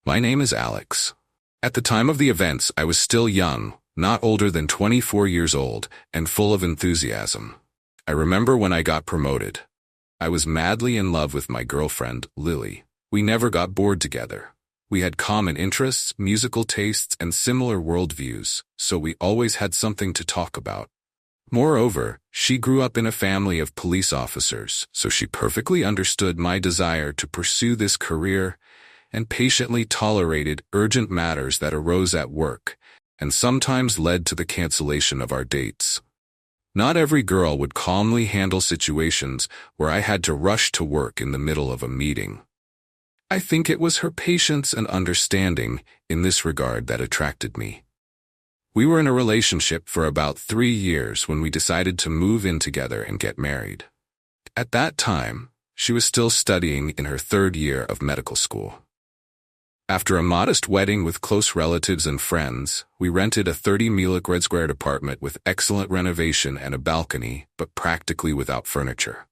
My name is Alex. At the time of the events, I was still young, not older than 24 years old, and full of enthusiasm. I remember when I got promoted. I was madly in love with my girlfriend, Lily. We never got bored together. We had common interests, musical tastes, and similar worldviews, so we always had something to talk about. Moreover, she grew up in a family of police officers, so she perfectly understood my desire to pursue this career and patiently tolerated urgent matters that arose at work and sometimes led to the cancellation of our dates. Not every girl would calmly handle situations where I had to rush to work in the middle of a meeting. I think it was her patience and understanding in this regard that attracted me. We were in a relationship for about 3 years when we decided to move in together and get married. At that time, she was still studying in her 3rd year of medical school. After a modest wedding with close relatives and friends, we rented a 30 square apartment with excellent renovation and a balcony, but practically without furniture.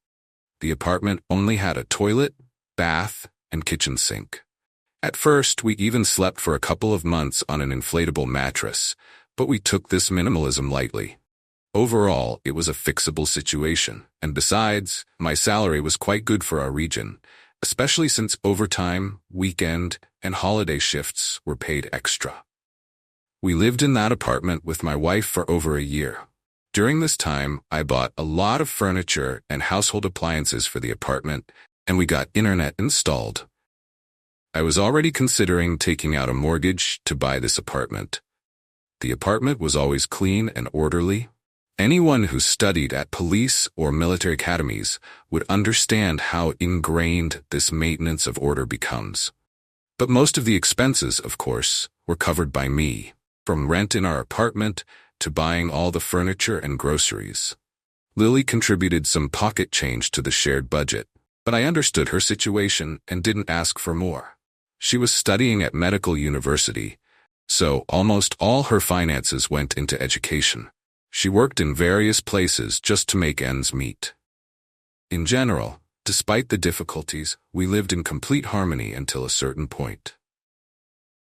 The apartment only had a toilet, bath, and kitchen sink. At first, we even slept for a couple of months on an inflatable mattress, but we took this minimalism lightly. Overall, it was a fixable situation, and besides, my salary was quite good for our region, especially since overtime, weekend, and holiday shifts were paid extra. We lived in that apartment with my wife for over a year. During this time, I bought a lot of furniture and household appliances for the apartment, and we got internet installed. I was already considering taking out a mortgage to buy this apartment. The apartment was always clean and orderly. Anyone who studied at police or military academies would understand how ingrained this maintenance of order becomes. But most of the expenses, of course, were covered by me, from rent in our apartment to buying all the furniture and groceries. Lily contributed some pocket change to the shared budget, but I understood her situation and didn't ask for more. She was studying at medical university, so almost all her finances went into education. She worked in various places just to make ends meet. In general, despite the difficulties, we lived in complete harmony until a certain point.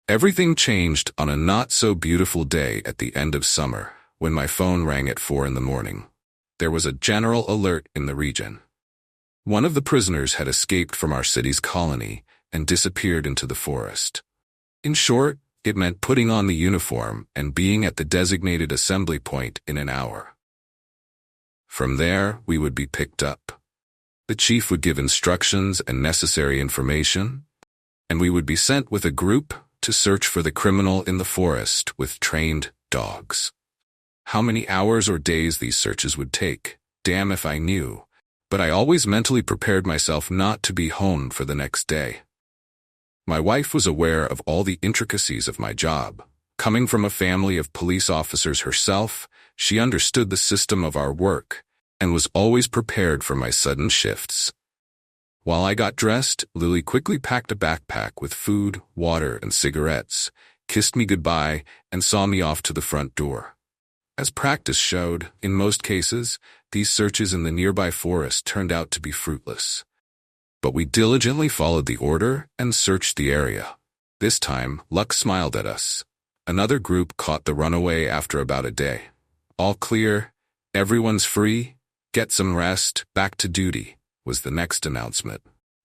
Everything changed on a not-so-beautiful day at the end of summer when my phone rang at 4 a.m. There was a general alert in the region. One of the prisoners had escaped from our city's colony and disappeared into the forest. In short, it meant putting on the uniform and being at the designated assembly point in an hour. From there, we would be picked up. The chief would give instructions and necessary information, and we would be sent with a group to search for the criminal in the forest with trained dogs. How many hours or days these searches would take, damn if I knew, but I always mentally prepared myself not to be home for the next day. My wife was aware of all the intricacies of my job. Coming from a family of police officers herself, she understood the system of our work and was always prepared for my sudden shifts. While I got dressed, Lily quickly packed a backpack with food, water, and cigarettes, kissed me goodbye, and saw me off to the front door. As practice showed, in most cases, these searches in the nearby forest turned out to be fruitless. But we diligently followed the order and searched the area. This time, luck smiled at us. Another group caught the runaway after about a day. All clear, everyone's free, get some rest, back to duty, was the next announcement.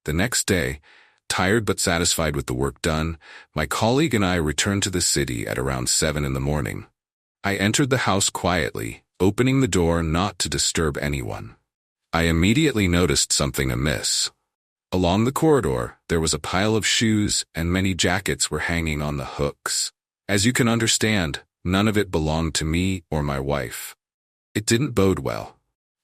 The next day, tired but satisfied with the work done, my colleague and I returned to the city at around 7 a.m. I entered the house quietly, opening the door not to disturb anyone. I immediately noticed something amiss. Along the corridor, there was a pile of shoes and many jackets were hanging on the hooks. As you can understand, none of it belonged to me or my wife. It didn't bode well.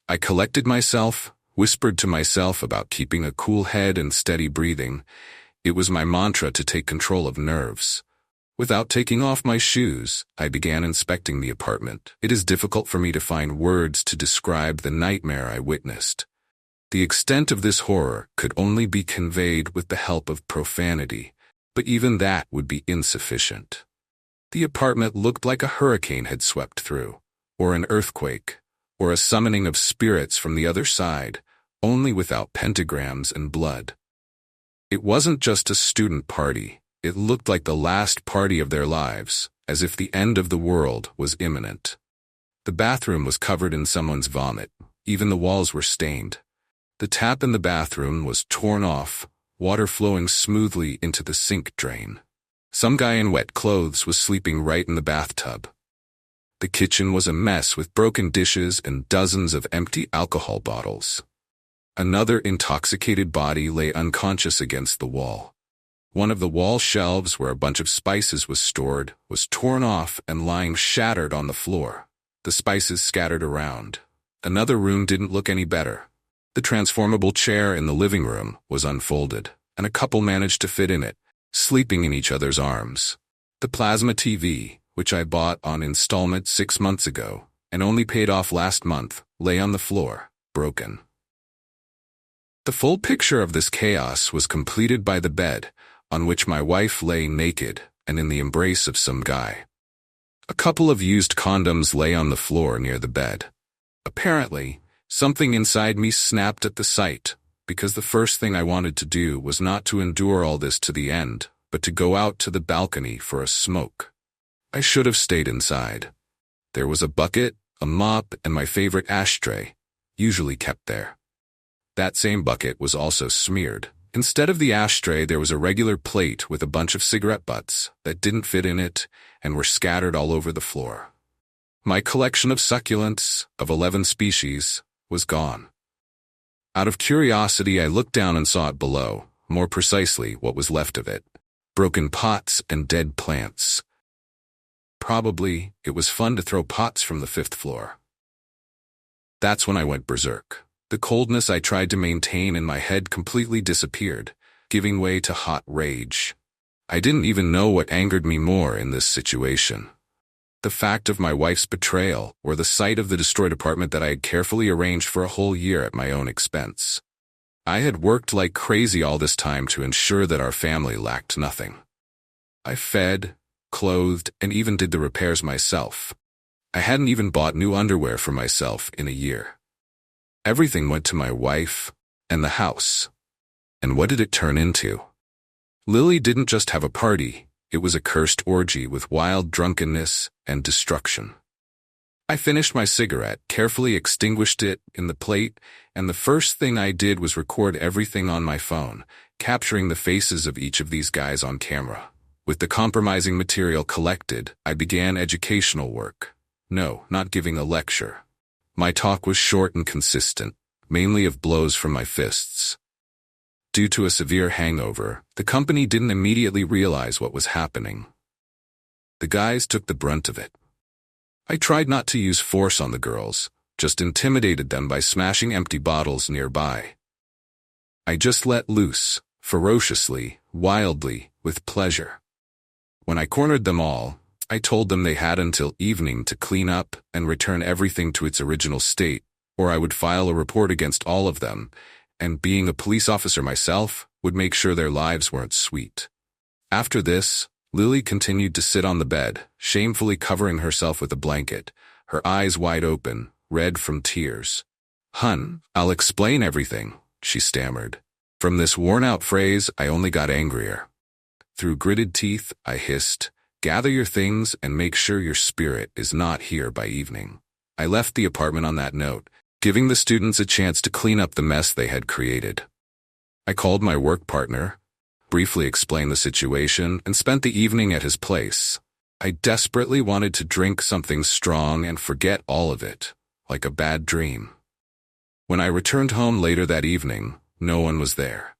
I collected myself, whispered to myself about keeping a cool head and steady breathing. It was my mantra to take control of nerves. Without taking off my shoes, I began inspecting the apartment. It is difficult for me to find words to describe the nightmare I witnessed. The extent of this horror could only be conveyed with the help of profanity, but even that would be insufficient. The apartment looked like a hurricane had swept through, or an earthquake, or a summoning of spirits from the other side, only without pentagrams and blood. It wasn't just a student party, It looked like the last party of their lives, as if the end of the world was imminent. The bathroom was covered in someone's vomit. Even the walls were stained. The tap in the bathroom was torn off, water flowing smoothly into the sink drain. Some guy in wet clothes was sleeping right in the bathtub. The kitchen was a mess with broken dishes and dozens of empty alcohol bottles. Another intoxicated body lay unconscious against the wall. One of the wall shelves where a bunch of spices was stored was torn off and lying shattered on the floor, the spices scattered around. Another room didn't look any better. The transformable chair in the living room was unfolded, and a couple managed to fit in it, sleeping in each other's arms. The plasma TV, which I bought on installment 6 months ago and only paid off last month, lay on the floor, broken. The full picture of this chaos was completed by the bed, on which my wife lay naked and in the embrace of some guy. A couple of used condoms lay on the floor near the bed. Apparently, something inside me snapped at the sight, because the first thing I wanted to do was not to endure all this to the end, but to go out to the balcony for a smoke. I should have stayed inside. There was a bucket, a mop, and my favorite ashtray, usually kept there. That same bucket was also smeared. Instead of the ashtray, there was a regular plate with a bunch of cigarette butts that didn't fit in it and were scattered all over the floor. My collection of succulents, of 11 species, was gone. Out of curiosity, I looked down and saw it below, more precisely what was left of it. Broken pots and dead plants. Probably, it was fun to throw pots from the 5th floor. That's when I went berserk. The coldness I tried to maintain in my head completely disappeared, giving way to hot rage. I didn't even know what angered me more in this situation. The fact of my wife's betrayal, or the sight of the destroyed apartment that I had carefully arranged for a whole year at my own expense. I had worked like crazy all this time to ensure that our family lacked nothing. I fed, clothed, and even did the repairs myself. I hadn't even bought new underwear for myself in a year. Everything went to my wife and the house. And what did it turn into? Lily didn't just have a party. It was a cursed orgy with wild drunkenness and destruction. I finished my cigarette, carefully extinguished it in the plate, and the first thing I did was record everything on my phone, capturing the faces of each of these guys on camera. With the compromising material collected, I began educational work. No, not giving a lecture. My talk was short and consistent, mainly of blows from my fists. Due to a severe hangover, the company didn't immediately realize what was happening. The guys took the brunt of it. I tried not to use force on the girls, just intimidated them by smashing empty bottles nearby. I just let loose, ferociously, wildly, with pleasure. When I cornered them all, I told them they had until evening to clean up and return everything to its original state, or I would file a report against all of them, and being a police officer myself, would make sure their lives weren't sweet. After this, Lily continued to sit on the bed, shamefully covering herself with a blanket, her eyes wide open, red from tears. "Hun, I'll explain everything," she stammered. From this worn-out phrase, I only got angrier. Through gritted teeth, I hissed, "Gather your things and make sure your spirit is not here by evening." I left the apartment on that note, giving the students a chance to clean up the mess they had created. I called my work partner, briefly explained the situation, and spent the evening at his place. I desperately wanted to drink something strong and forget all of it, like a bad dream. When I returned home later that evening, no one was there.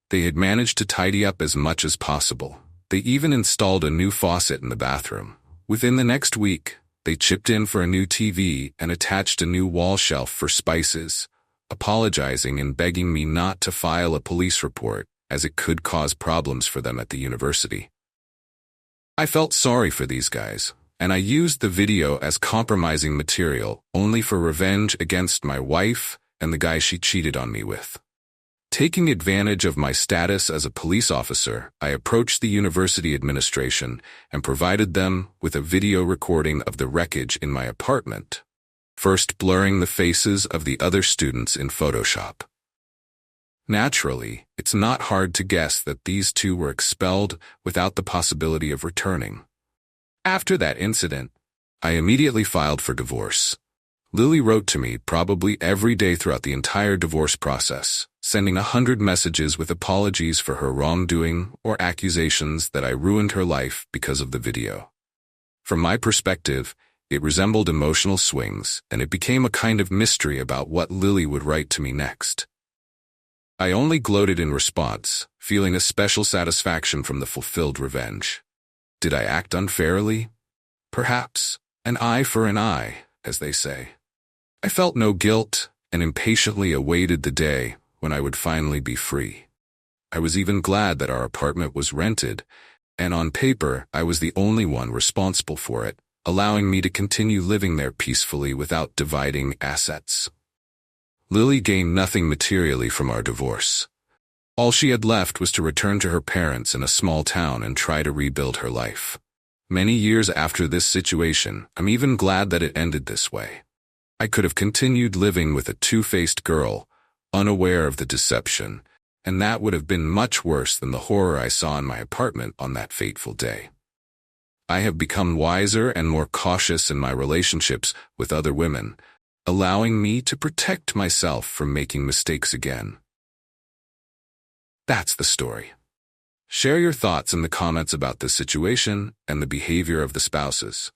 They had managed to tidy up as much as possible. They even installed a new faucet in the bathroom. Within the next week, they chipped in for a new TV and attached a new wall shelf for spices, apologizing and begging me not to file a police report, as it could cause problems for them at the university. I felt sorry for these guys, and I used the video as compromising material only for revenge against my wife and the guy she cheated on me with. Taking advantage of my status as a police officer, I approached the university administration and provided them with a video recording of the wreckage in my apartment, first blurring the faces of the other students in Photoshop. Naturally, it's not hard to guess that these two were expelled without the possibility of returning. After that incident, I immediately filed for divorce. Lily wrote to me probably every day throughout the entire divorce process, sending 100 messages with apologies for her wrongdoing or accusations that I ruined her life because of the video. From my perspective, it resembled emotional swings, and it became a kind of mystery about what Lily would write to me next. I only gloated in response, feeling a special satisfaction from the fulfilled revenge. Did I act unfairly? Perhaps. An eye for an eye, as they say. I felt no guilt and impatiently awaited the day when I would finally be free. I was even glad that our apartment was rented, and on paper I was the only one responsible for it, allowing me to continue living there peacefully without dividing assets. Lily gained nothing materially from our divorce. All she had left was to return to her parents in a small town and try to rebuild her life. Many years after this situation, I'm even glad that it ended this way. I could have continued living with a two-faced girl, unaware of the deception, and that would have been much worse than the horror I saw in my apartment on that fateful day. I have become wiser and more cautious in my relationships with other women, allowing me to protect myself from making mistakes again. That's the story. Share your thoughts in the comments about this situation and the behavior of the spouses.